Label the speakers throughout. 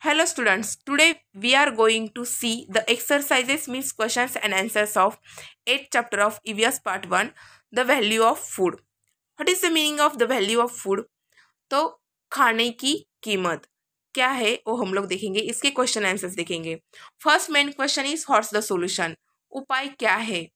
Speaker 1: Hello students, today we are going to see the exercises means questions and answers of 8th chapter of EVS part 1, the value of food. What is the meaning of the value of food? तो खाने की कीमत क्या है वो हम लोग देखेंगे, इसके क्वेश्चन आंसर्स देखेंगे. First main question is what's the solution. उपाय क्या है.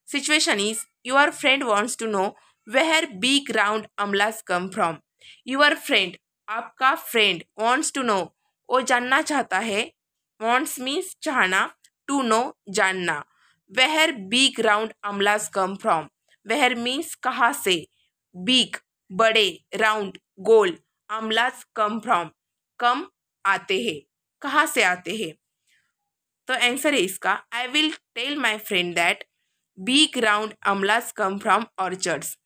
Speaker 1: Situation is your friend wants to know where big round amlas come from. Your friend आपका फ्रेंड वांट्स टू नो वो जानना चाहता है. वांट्स मीन्स चाहना, टू नो जानना. Where big round amlas come from. Where means कहाँ से, बिग बड़े, राउंड गोल, अमलास कम फ्रॉम कम आते हैं, कहाँ से आते हैं. तो आंसर है इसका I will tell my friend that big round amlas come from orchards.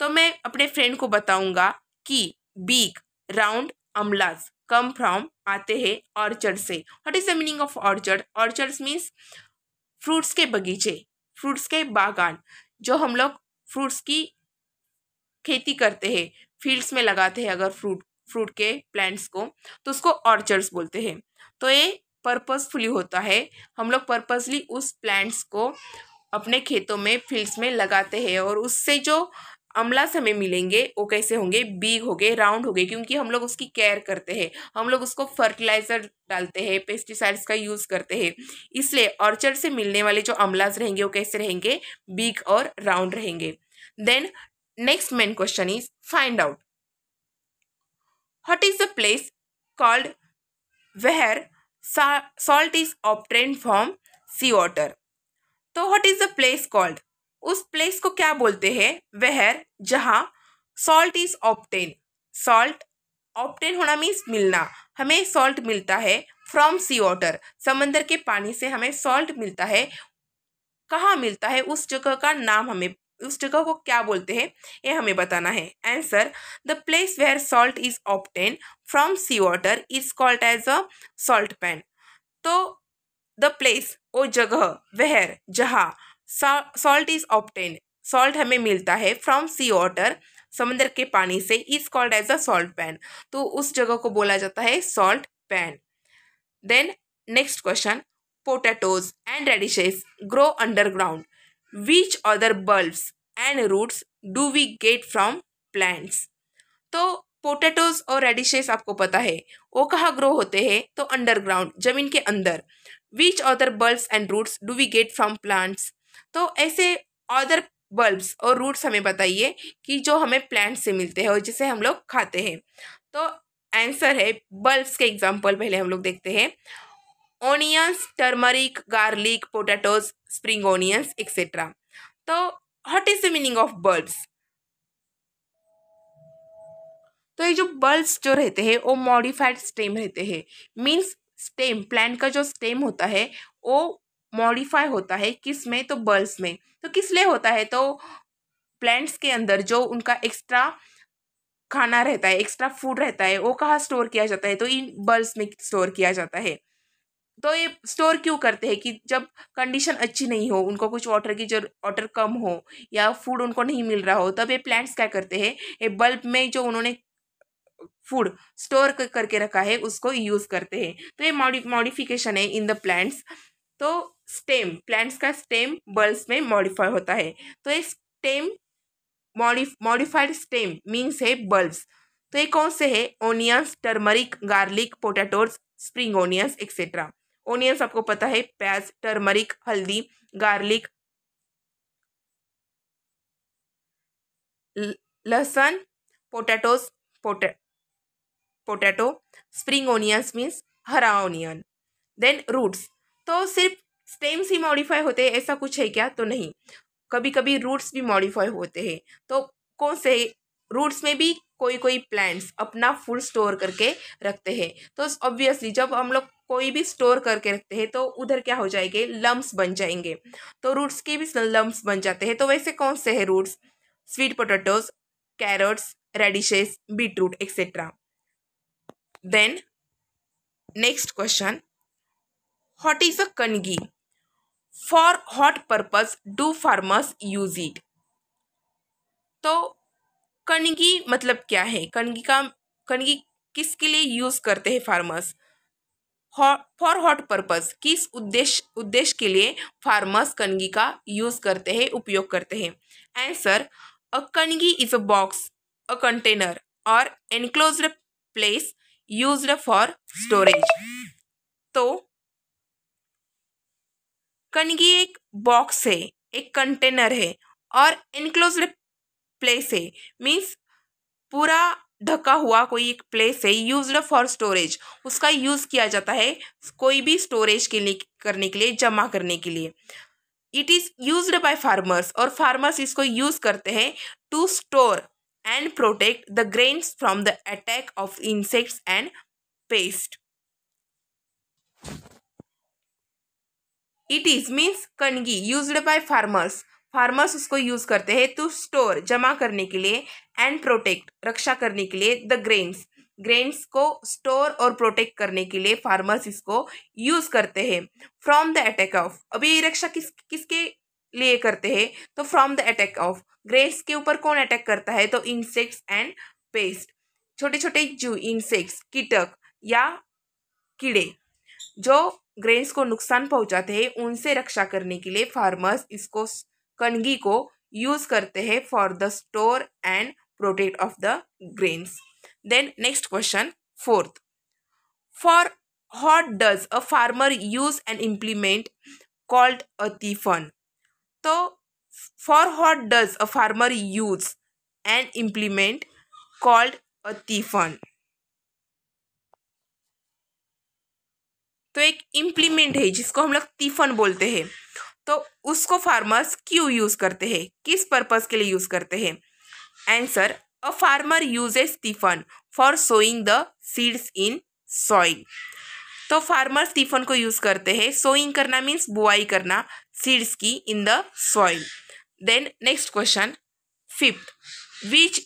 Speaker 1: तो मैं अपने फ्रेंड को बताऊंगा कि big round amlas come from आते हैं ऑर्चर्ड से. What is the meaning of orchard. Orchards means fruits के बगीचे, फ्रूट्स के बागान. जो हम लोग फ्रूट्स की खेती करते हैं, फील्ड्स में लगाते हैं अगर फ्रूट के प्लांट्स को, तो उसको ऑर्चर्ड्स बोलते हैं. तो ये पर्पसफुली होता है. हम लोग पर्पसली उस प्लांट्स को अपने खेतों में, फील्ड्स में लगाते हैं और उससे जो अमलास हमें मिलेंगे वो कैसे होंगे, बिग हो गए, राउंड हो गए, क्योंकि हम लोग उसकी केयर करते हैं. हम लोग उसको फर्टिलाइजर डालते हैं, पेस्टिसाइड्स का यूज़ करते हैं. इसलिए ऑर्चर्ड से मिलने वाले जो अमलास रहेंगे वो कैसे रहेंगे, बिग और राउंड रहेंगे. Then next main question is find out what is the place called where salt is obtained from sea water. तो what is the place called, उस प्लेस को क्या बोलते हैं. where जहाँ salt is obtained. salt obtain होना means मिलना. हमें सॉल्ट मिलता है फ्रॉम सी वाटर, समंदर के पानी से हमें सॉल्ट मिलता है. कहाँ मिलता है, उस जगह का नाम, हमें उस जगह को क्या बोलते हैं ये हमें बताना है. Answer the place where salt is obtain from sea water is called as a salt pan. तो द प्लेस वो जगह, वेयर जहाँ सॉल्ट इज ऑब्टेन, सॉल्ट हमें मिलता है फ्रॉम सी वाटर, समंदर के पानी से, is called as a salt pan. तो उस जगह को बोला जाता है salt pan. Then next question potatoes and radishes grow underground. Which other bulbs and roots do we get from plants? तो पोटैटोज और रेडिशेस आपको पता है वो कहाँ ग्रो होते हैं, तो अंडरग्राउंड, जमीन के अंदर. Which other bulbs and roots do we get from plants. तो ऐसे अदर बल्ब्स और रूट्स हमें बताइए कि जो हमें प्लांट से मिलते हैं और जिसे हम लोग खाते हैं. तो आंसर है बल्ब्स के एग्जाम्पल पहले हम लोग देखते हैं. Onions, turmeric, garlic, potatoes, spring onions etcetera. तो what is the meaning of bulbs. तो ये जो बल्ब्स जो रहते हैं वो मॉडिफाइड स्टेम रहते हैं. मीन्स स्टेम, प्लांट का जो स्टेम होता है वो मॉडिफाई होता है किस में, तो बल्ब्स में. तो किस लिए होता है, तो प्लांट्स के अंदर जो उनका एक्स्ट्रा खाना रहता है, एक्स्ट्रा फूड रहता है, वो कहाँ स्टोर किया जाता है, तो इन बल्ब्स में स्टोर किया जाता है. तो ये स्टोर क्यों करते हैं कि जब कंडीशन अच्छी नहीं हो, उनको कुछ वाटर की जो वाटर कम हो या फूड उनको नहीं मिल रहा हो, तब ये प्लांट्स क्या करते हैं, ये बल्ब में जो उन्होंने फूड स्टोर करके रखा है उसको यूज़ करते हैं. तो ये मॉडिफिकेशन है इन द प्लांट्स. तो स्टेम, प्लांट्स का स्टेम बल्ब्स में मॉडिफाई होता है. तो ये स्टेम, मॉडिफाइड स्टेम मीन्स है बल्ब्स. तो ये कौन से है, onions, turmeric, garlic, potatoes, spring onions etcetera. Onions आपको पता है प्याज, टर्मरिक हल्दी, गार्लिक लहसुन, potatoes potato, spring onions means हरा ऑनियन. देन रूट्स, तो सिर्फ स्टेम्स ही मॉडिफाई होते हैं ऐसा कुछ है क्या, तो नहीं, कभी कभी रूट्स भी मॉडिफाई होते हैं. तो कौन से, रूट्स में भी कोई कोई प्लांट्स अपना फूड स्टोर करके रखते हैं. तो ऑब्वियसली जब हम लोग कोई भी स्टोर करके रखते हैं तो उधर क्या हो जाएंगे, लम्स बन जाएंगे. तो रूट्स के भी लम्स बन जाते हैं. तो वैसे कौन से है roots, sweet potatoes, carrots, radishes, beetroot etcetera. Then next question what is a kanagi. For what purpose do farmers use it. तो कनगी मतलब क्या है, कनगी किसके लिए यूज करते हैं फार्मर्स. फॉर हॉट पर्पस, किस उद्देश्य के लिए फार्मर्स कनगी का यूज करते हैं, उपयोग करते हैं? Answer, a kanagi is a box, a container or enclosed place used for storage. तो कनगी एक बॉक्स है, एक कंटेनर है और एनक्लोज्ड प्लेस है, मीन्स पूरा ढका हुआ कोई एक प्लेस है, यूज्ड फॉर स्टोरेज, उसका यूज किया जाता है कोई भी स्टोरेज के लिए, करने के लिए, जमा करने के लिए। It is used by farmers, और फार्मर्स इसको यूज करते हैं to store and protect the grains from the attack of insects and pest. It is means kanagi used by farmers, farmers उसको यूज करते हैं टू स्टोर, जमा करने के लिए, एंड प्रोटेक्ट, रक्षा करने के लिए, द ग्रेन्स, ग्रेन्स को स्टोर और प्रोटेक्ट करने के लिए फार्मर्स इसको यूज करते हैं फ्रॉम द अटैक ऑफ। अभी ये रक्षा किसके लिए करते हैं? तो from the attack of, grains के ऊपर कौन अटैक करता है? तो इंसेक्ट्स एंड पेस्ट, छोटे छोटे जीव, इंसेक्ट्स, कीटक या कीड़े जो ग्रेन्स को नुकसान पहुंचाते हैं, उनसे रक्षा करने के लिए फार्मर्स इसको, कनगी को यूज करते हैं for the store and protect of the grains. Then next question, fourth, for what does a farmer use an implement called a tifan? तो for what does a farmer use an implement called a tifan? तो एक implement है जिसको हम लोग तिफन बोलते हैं, तो उसको फार्मर्स क्यों यूज करते हैं, किस पर्पस के लिए यूज करते हैं? Answer, a farmer uses tifan for sowing the seeds in soil. तो फार्मर्स तिफन को यूज करते हैं, सोइंग करना मीन्स बुआई करना, सीड्स की in the soil. Then next question, fifth, which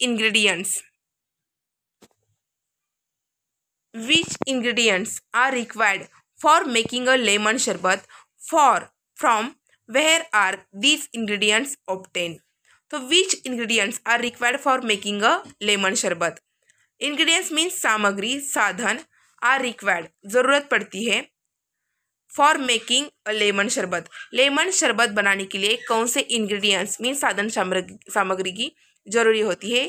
Speaker 1: ingredients are required for making a lemon sharbat? From where are these ingredients obtained? तो which ingredients are required for making a lemon sharbat? Ingredients means सामग्री, साधन, are required जरूरत पड़ती है, for making a lemon sharbat, lemon शरबत बनाने के लिए कौन से इंग्रेडिएंट्स मीन साधन सामग्री की जरूरी होती है?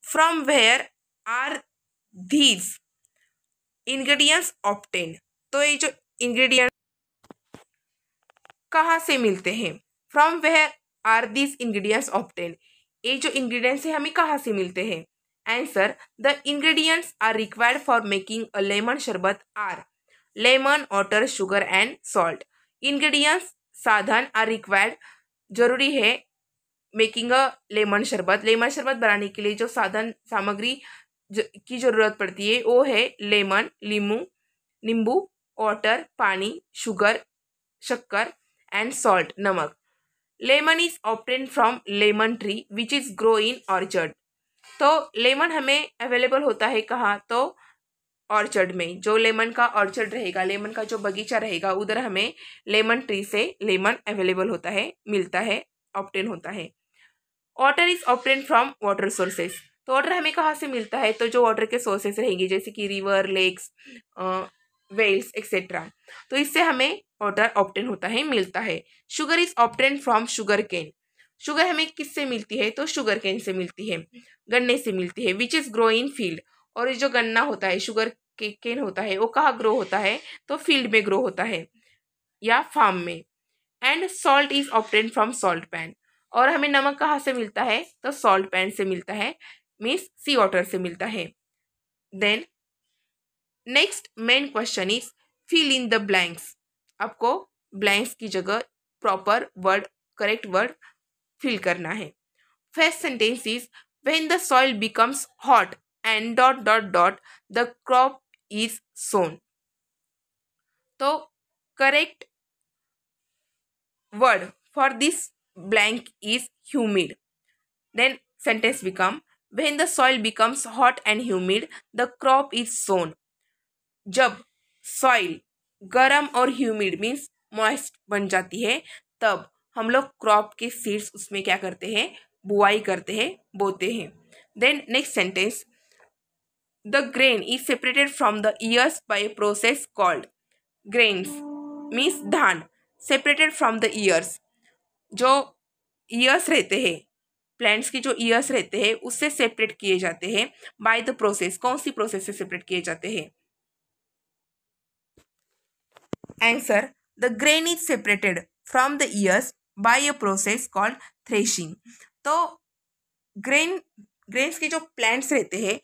Speaker 1: From where are these ingredients obtain? तो ये जो इंग्रेडिएंट कहाँ से मिलते हैं? From where are these ingredients obtain, ये जो इंग्रेडिएंट्स है हमें कहाँ से मिलते हैं? Answer, the ingredients are required for making a lemon sharbat are lemon, water, sugar and salt. Ingredients, साधन, आर रिक्वायर्ड जरूरी है making a lemon sharbat, lemon शरबत बनाने के लिए जो साधन सामग्री की जरूरत पड़ती है वो है लेमन, नींबू, वाटर, पानी, शुगर, शक्कर एंड सॉल्ट, नमक। Lemon is obtain from lemon tree which is grow in orchard. तो लेमन हमें अवेलेबल होता है कहाँ? तो ऑर्चर्ड में, जो लेमन का ऑर्चर्ड रहेगा, लेमन का जो बगीचा रहेगा, उधर हमें लेमन ट्री से लेमन अवेलेबल होता है, मिलता है, ऑब्टेन होता है। Water is obtain from water sources, तो वाटर हमें कहाँ से मिलता है? तो जो वाटर के सोर्सेस रहेंगे जैसे कि रिवर, लेक्स, वेल्स एक्सेट्रा, तो इससे हमें वाटर ऑब्टेन होता है, मिलता है। Sugar is obtain from sugar cane, sugar हमें किससे मिलती है? तो शुगर केन से मिलती है, गन्ने से मिलती है। Which is grow in field, और ये जो गन्ना होता है, शुगर केन होता है, वो कहाँ ग्रो होता है? तो फील्ड में ग्रो होता है या फार्म में। And salt is obtain from salt pan, और हमें नमक कहाँ से मिलता है? तो सॉल्ट पैन से मिलता है, मीन्स सी वाटर से मिलता है। Then next main question is fill in the blanks, आपको ब्लैंक्स की जगह proper word, correct word fill करना है। First sentence is when the soil becomes hot and dot dot dot the crop is sown. तो correct word for this blank is humid. Then sentence become when the soil becomes hot and humid the crop is sown. जब soil गरम और humid means moist बन जाती है तब हम लोग क्रॉप के सीड्स उसमें क्या करते हैं? बुआई करते हैं, बोते हैं। Then next sentence, The grain is separated from the ears by a process called grains means धान separated from the ears. जो ईयर्स रहते हैं, प्लांट्स के जो ईयर्स रहते हैं उससे सेपरेट किए जाते हैं बाय द प्रोसेस. कौन सी प्रोसेस से सेपरेट किए जाते हैं? Answer, the grain is separated from the years bye a process called threshing. तो ग्रेन्स के जो प्लांट्स रहते हैं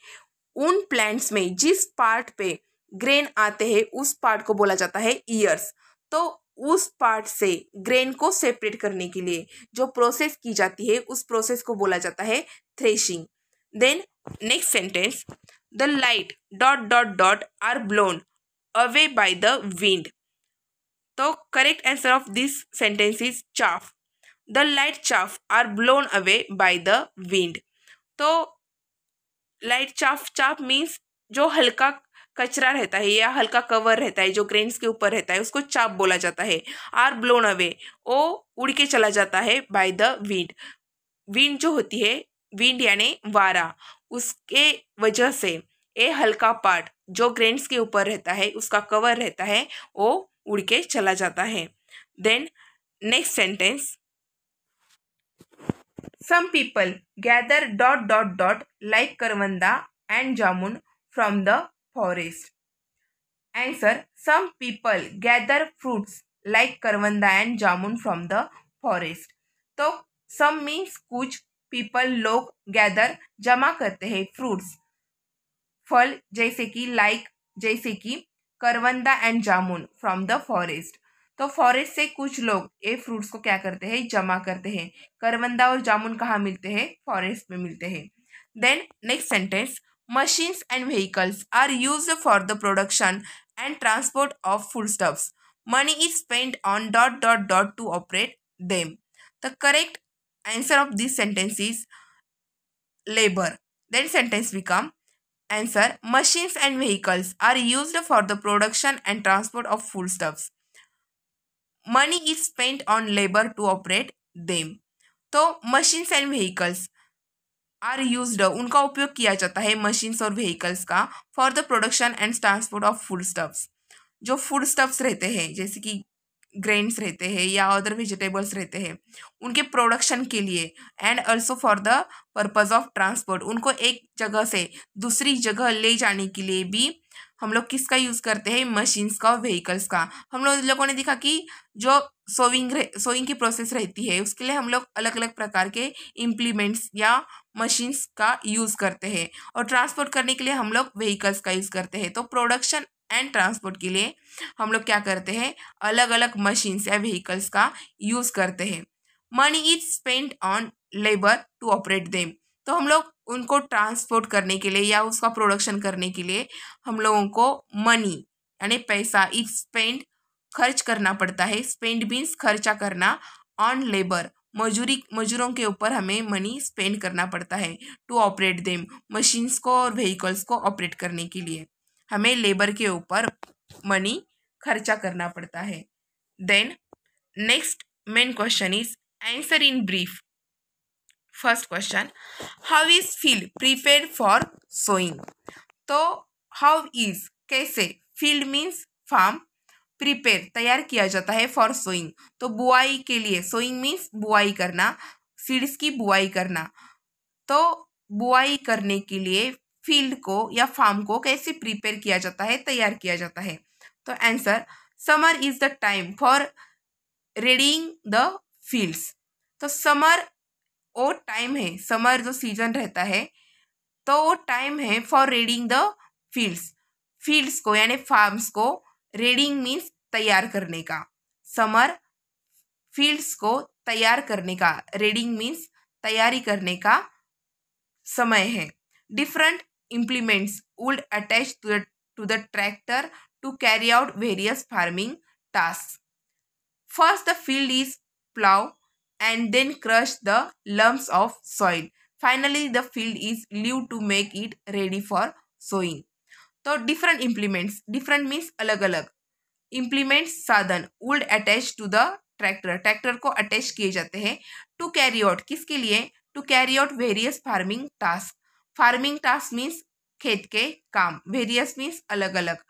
Speaker 1: उन प्लांट्स में जिस पार्ट पे ग्रेन आते हैं उस पार्ट को बोला जाता है ईयर्स. तो उस पार्ट से ग्रेन को सेपरेट करने के लिए जो प्रोसेस की जाती है उस प्रोसेस को बोला जाता है threshing. Then next sentence, the light dot dot dot are blown away by the wind. तो correct answer of this sentence is chaff. The light chaff are blown away by the wind. तो light chaff means जो हल्का कचरा रहता है या हल्का cover रहता है जो ग्रेन्स के ऊपर रहता है उसको चाप बोला जाता है. आर ब्लोन अवे, वो उड़ के चला जाता है बाय द विंड. विंड जो होती है, विंड यानी वारा, उसके वजह से ये हल्का पार्ट जो ग्रेन्स के ऊपर रहता है उसका कवर रहता है वो उड़ के चला जाता है. Then next sentence, some people gather dot dot dot like karvanda and jamun from the forest. Answer, some people gather fruits like karvanda and jamun from the forest. तो some means कुछ, people लोग, gather जमा करते हैं fruits फल जैसे कि जैसे कि करवंदा and jamun from the forest. तो फॉरेस्ट से कुछ लोग ये फ्रूट्स को क्या करते हैं, जमा करते हैं. करवंदा और जामुन कहाँ मिलते हैं? फॉरेस्ट में मिलते हैं. Then next sentence, machines and vehicles are used for the production and transport of food stuffs. Money is spent on dot dot dot to operate them. The correct answer of this sentence is labor. Then sentence become, answer, machines and vehicles are used for the production and transport of foodstuffs. Money is spent on labor to operate them. तो machines and vehicles are used, उनका उपयोग किया जाता है machines और vehicles का for the production and transport of foodstuffs. जो foodstuffs रहते हैं जैसे कि ग्रेन्स रहते हैं या अदर वेजिटेबल्स रहते हैं उनके प्रोडक्शन के लिए and also for the purpose of transport, उनको एक जगह से दूसरी जगह ले जाने के लिए भी हम लोग किसका यूज़ करते हैं? मशीन्स का और व्हीकल्स का. हम लोगों ने देखा कि जो सोइंग की प्रोसेस रहती है उसके लिए हम लोग अलग अलग प्रकार के इम्प्लीमेंट्स या मशीन्स का यूज़ करते हैं और ट्रांसपोर्ट करने के लिए हम लोग व्हीकल्स का यूज़ करते हैं. तो प्रोडक्शन एंड ट्रांसपोर्ट के लिए हम लोग क्या करते हैं? अलग अलग मशीन्स या व्हीकल्स का यूज़ करते हैं. Money is spend on labour to operate them. तो हम लोग उनको ट्रांसपोर्ट करने के लिए या उसका प्रोडक्शन करने के लिए हम लोगों को मनी यानी पैसा इज स्पेंड खर्च करना पड़ता है. स्पेंड मीन्स खर्चा करना, ऑन लेबर मजूरों के ऊपर हमें मनी स्पेंड करना पड़ता है. टू ऑपरेट देम, मशीन्स को और व्हीकल्स को ऑपरेट करने के लिए हमें लेबर के ऊपर मनी खर्चा करना पड़ता है. Then next main question is answer in brief. First question, how is field prepared for sowing. तो हाउ इज कैसे, फील्ड मीन्स फार्म, प्रिपेयर तैयार किया जाता है फॉर सोइंग तो बुआई के लिए. सोइंग मीन्स बुआई करना, सीड्स की बुआई करना. तो बुआई करने के लिए फील्ड को या फार्म को कैसे प्रिपेयर किया जाता है, तैयार किया जाता है. तो answer, summer is the time for readying the fields. तो समर वो टाइम है, समर जो सीजन रहता है तो वो टाइम है फॉर रेडिंग द फील्ड्स को यानी फार्म्स को. रेडिंग मीन्स तैयार करने का, समर फील्ड्स को तैयार करने का, रेडिंग मीन्स तैयारी करने का समय है. Different implements would attach to the tractor to carry out various farming tasks. First, the field is ploughed and then crush the lumps of soil. Finally, the field is leveled to make it ready for sowing. तो different implements, different means अलग अलग. implements साधन would attach to the tractor, tractor को attach किए जाते हैं. to carry out किसके लिए? to carry out various farming tasks. Farming task means खेत के काम, वेरियस मीन्स अलग अलग,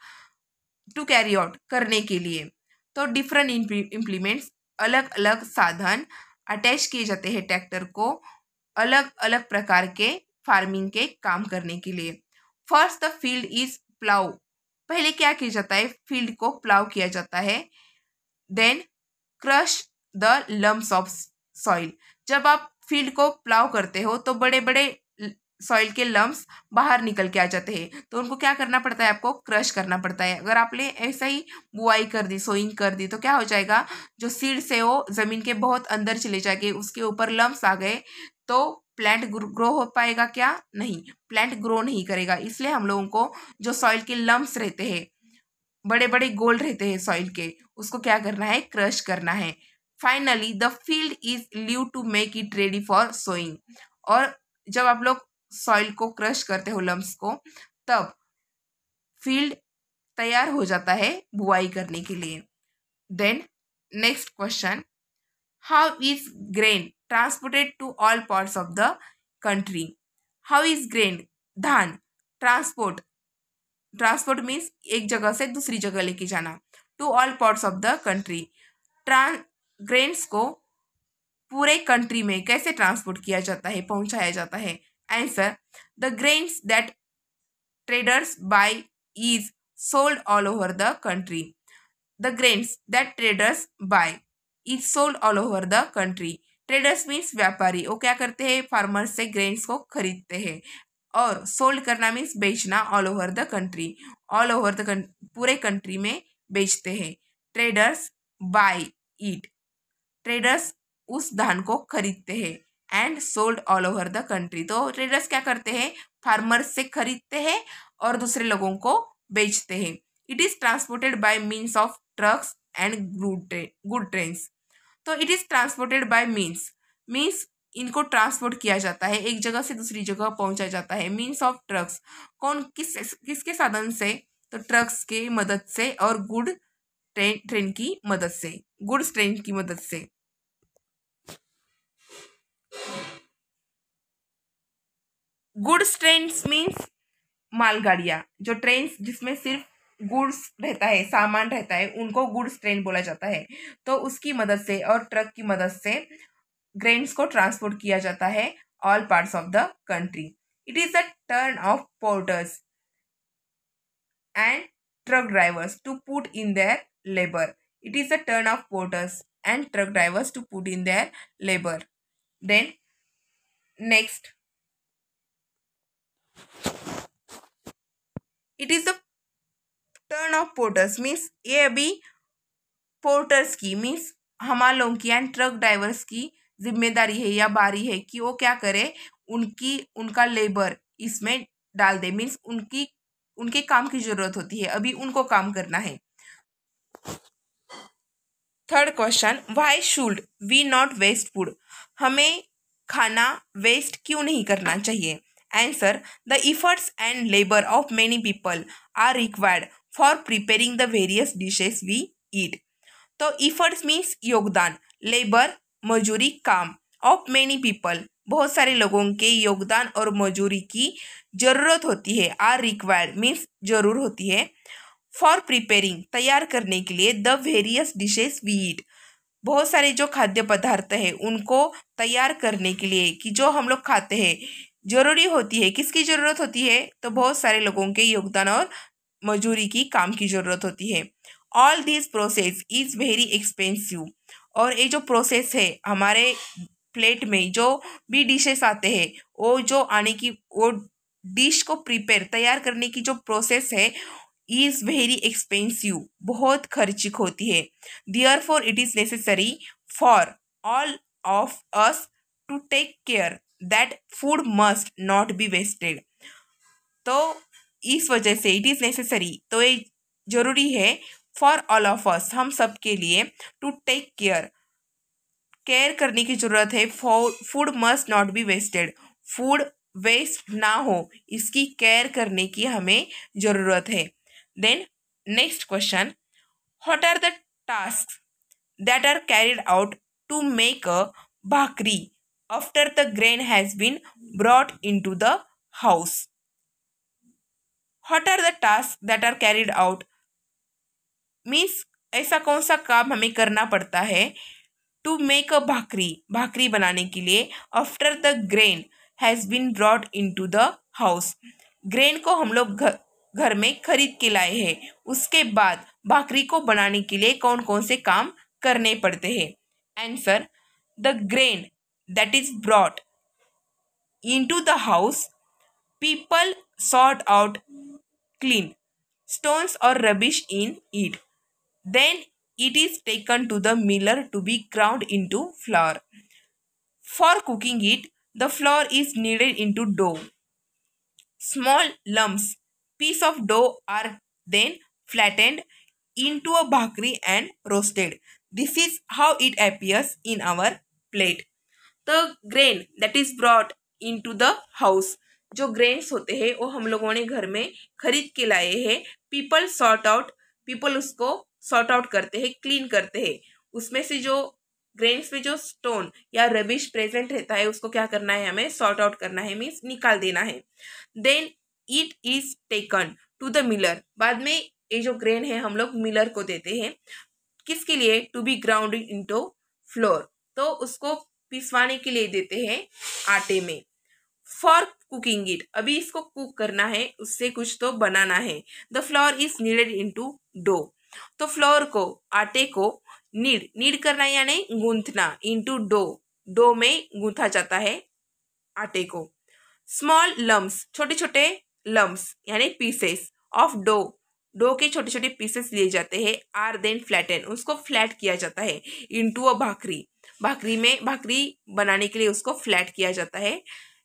Speaker 1: टू कैरी आउट करने के लिए। तो डिफरेंट इम्प्लीमेंट्स अलग अलग साधन अटैच किए जाते हैं ट्रैक्टर को अलग अलग प्रकार के फार्मिंग के काम करने के लिए। First the field is plough, पहले क्या किया जाता है, फील्ड को प्लाउ किया जाता है। Then crush the lumps of soil, जब आप फील्ड को प्लाउ करते हो तो बड़े बड़े सॉइल के लम्स बाहर निकल के आ जाते हैं, तो उनको क्या करना पड़ता है, आपको क्रश करना पड़ता है। अगर आपने ऐसा ही बुआई कर दी, सोइंग कर दी, तो क्या हो जाएगा, जो सीड्स है वो जमीन के बहुत अंदर चले जाएंगे, उसके ऊपर लम्स आ गए, तो प्लांट ग्रो हो पाएगा क्या, नहीं, प्लांट ग्रो नहीं करेगा। इसलिए हम लोगों को जो सॉइल के लम्स रहते हैं, बड़े बड़े गोल रहते हैं सॉइल के, उसको क्या करना है, क्रश करना है। Finally the field is leave to make it ready for sowing, और जब आप लोग सॉइल को क्रश करते हो लम्स को, तब फील्ड तैयार हो जाता है बुआई करने के लिए। Then next question, how is grain transported to all parts of the country. How is grain, धान, ट्रांसपोर्ट, ट्रांसपोर्ट मीन्स एक जगह से दूसरी जगह लेके जाना, to all parts of the country, grains को पूरे कंट्री में कैसे ट्रांसपोर्ट किया जाता है, पहुंचाया जाता है। Answer, the grains that traders buy is sold all over the country. The grains that traders buy is sold all over the country. Traders means व्यापारी, वो क्या करते हैं, फार्मर्स से ग्रेन्स को खरीदते हैं, और सोल्ड करना मीन्स बेचना, all over the country, all over the पूरे कंट्री में बेचते हैं। ट्रेडर्स बाय इट, ट्रेडर्स उस धान को खरीदते हैं, and sold all over the country, तो ट्रेडर्स क्या करते हैं, फार्मर्स से खरीदते हैं और दूसरे लोगों को बेचते हैं। It is transported by means of trucks and good trains. तो it is transported by means इनको ट्रांसपोर्ट किया जाता है, एक जगह से दूसरी जगह पहुंचाया जाता है। मीन्स ऑफ ट्रक्स, किसके साधन से, तो ट्रक्स की मदद से, और ट्रेन की मदद से, गुड्स ट्रेन की मदद से। गुड्स ट्रेन्स मीन्स मालगाड़ियाँ, जो ट्रेन जिसमें सिर्फ गुड्स रहता है, सामान रहता है, उनको गुड्स ट्रेन बोला जाता है। तो उसकी मदद से और ट्रक की मदद से ग्रेन्स को ट्रांसपोर्ट किया जाता है all parts of the country. It is the turn of porters and truck drivers to put in their labour. It is the turn of porters and truck drivers to put in their labour. Then next, it is the turn of porters means, ये अभी porters की means हमालों की and truck drivers की जिम्मेदारी है या बारी है कि वो क्या करे, उनका लेबर इसमें डाल दे, मीन्स उनके काम की जरूरत होती है, अभी उनको काम करना है। Third question, why should we not waste food, हमें खाना वेस्ट क्यों नहीं करना चाहिए। Answer, the efforts and labour of many people are required for preparing the various dishes we eat. तो इफर्ट्स मीन्स योगदान, लेबर मजूरी, काम, ऑफ मेनी पीपल बहुत सारे लोगों के योगदान और मजूरी की जरूरत होती है। आर रिक्वायर्ड मीन्स जरूर होती है, फॉर प्रिपेयरिंग तैयार करने के लिए, the various dishes we eat बहुत सारे जो खाद्य पदार्थ है उनको तैयार करने के लिए, कि जो हम लोग खाते हैं जरूरी होती है, किसकी जरूरत होती है, तो बहुत सारे लोगों के योगदान और मजूरी की, काम की जरूरत होती है। All this process is very expensive, और ये जो प्रोसेस है हमारे प्लेट में जो भी डिशेस आते हैं, वो जो आने की, वो डिश को प्रिपेयर तैयार करने की जो प्रोसेस है इज वेरी एक्सपेंसिव, बहुत खर्चिक होती है। Therefore it is necessary for all of us to take care that food must not be wasted. तो इस वजह से इट इज नेसेसरी, तो ये जरूरी है, फॉर ऑल ऑफ अस हम सब के लिए, टू टेक केयर केयर करने की जरूरत है, food must not be wasted, food waste ना हो इसकी केयर करने की हमें जरूरत है। Then next question, what are the task that are carried out to make a bhakri after the grain has been brought into the house. What are the task that are carried out means ऐसा कौन सा काम हमें करना पड़ता है to make a भाकरी, भाकरी बनाने के लिए, after the grain has been brought in to the house, grain को हम लोग घर में खरीद के लाए हैं, उसके बाद भाकरी को बनाने के लिए कौन कौन से काम करने पड़ते हैं। Answer, the grain that is brought in to the house, people sort out clean stones or rubbish in it. Then it is taken to the miller to be ground into flour. For cooking it, the flour is kneaded into dough. Small lumps, piece of dough are then flattened into a bhakri and roasted. This is how it appears in our plate. The grain that is brought into the house, जो grains होते हैं वो हम लोगों ने घर में खरीद के लाए हैं। पीपल उसको सॉर्ट आउट करते हैं, क्लीन करते हैं। उसमें से जो ग्रेन्स में जो स्टोन या रबिश प्रेजेंट रहता है उसको क्या करना है, हमें सॉर्ट आउट करना है, मीन्स निकाल देना है। Then it is taken to the miller, बाद में ये जो ग्रेन है हम लोग मिलर को देते हैं, किसके लिए, to be ground into flour, तो उसको पिसवाने के लिए देते हैं आटे में। फॉर कुकिंग इट, अभी इसको कुक करना है, उससे कुछ तो बनाना है। The flour is needed into dough, तो फ्लोर को, आटे को नीड करना यानी गूंथना, इनटू डो में गूंथा जाता है आटे को। स्मॉल लम्स, छोटे छोटे लम्स यानी पीसेस ऑफ डो के छोटे छोटे पीसेस लिए जाते हैं। आर देन फ्लैटन, उसको फ्लैट किया जाता है। इनटू अ भाकरी बनाने के लिए उसको फ्लैट किया जाता है।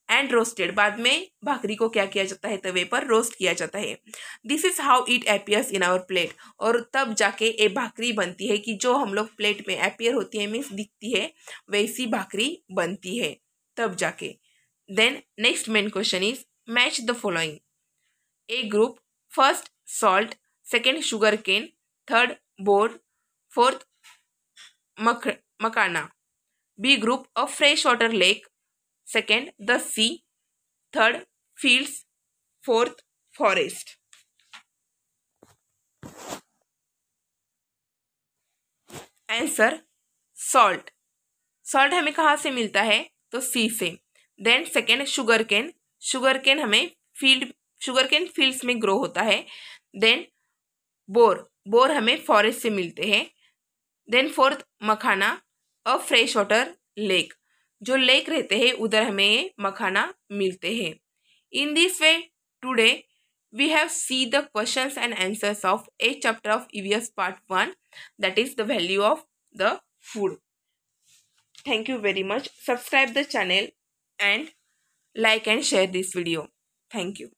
Speaker 1: एंड रोस्टेड, बाद में भाकरी को क्या किया जाता है, तवे पर रोस्ट किया जाता है। This is how it appears in our plate, और तब जाके ये भाकरी बनती है कि जो हम लोग प्लेट में अपीयर होती है, मीन्स दिखती है, वैसी भाकरी बनती है तब जाके। Then next main question is match the following. A group, first salt, second sugar cane, third bor, fourth makhana. B group, a fresh water lake, second the sea, third fields, fourth forest. Answer, salt हमें कहाँ से मिलता है, तो सी से। Then second sugar cane हमें sugar cane fields में grow होता है। देन बोर हमें फॉरेस्ट से मिलते हैं। Then fourth makhana, a fresh water lake, जो लेक रहते हैं उधर हमें मखाना मिलते हैं। In this way today we have see the questions and answers of 8th chapter of EVS part 1, that is the value of the food. Thank you very much. Subscribe the channel and like and share this video. Thank you.